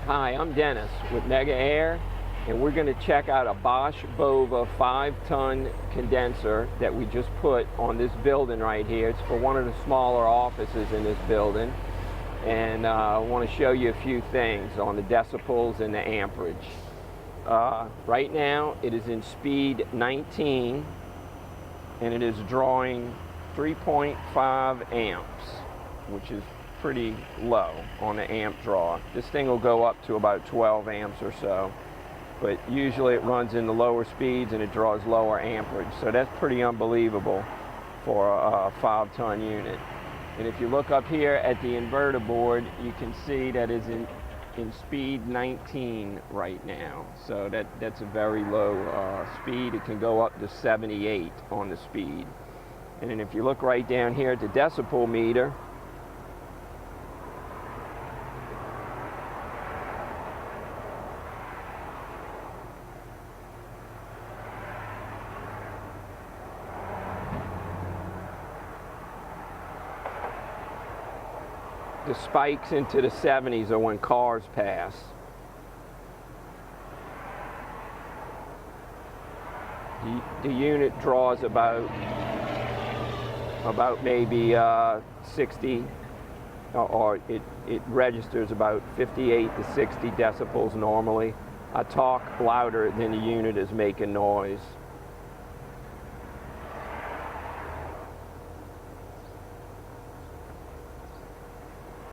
Hi, I'm Dennis with Mega Air, and we're going to check out a Bosch Bova 5-ton condenser that we just put on this building right here. It's for one of the smaller offices in this building, and I want to show you a few things on the decibels and the amperage. Right now it is in speed 19 and it is drawing 3.5 amps, which is pretty low on the amp draw. This thing will go up to about 12 amps or so, but usually it runs in the lower speeds and it draws lower amperage, so that's pretty unbelievable for a 5-ton unit. And if you look up here at the inverter board, you can see that is in speed 19 right now, so that's a very low speed. It can go up to 78 on the speed. And then if you look right down here at the decibel meter, the spikes into the 70s are when cars pass. The unit draws about maybe 60, or it registers about 58 to 60 decibels normally. I talk louder than the unit is making noise.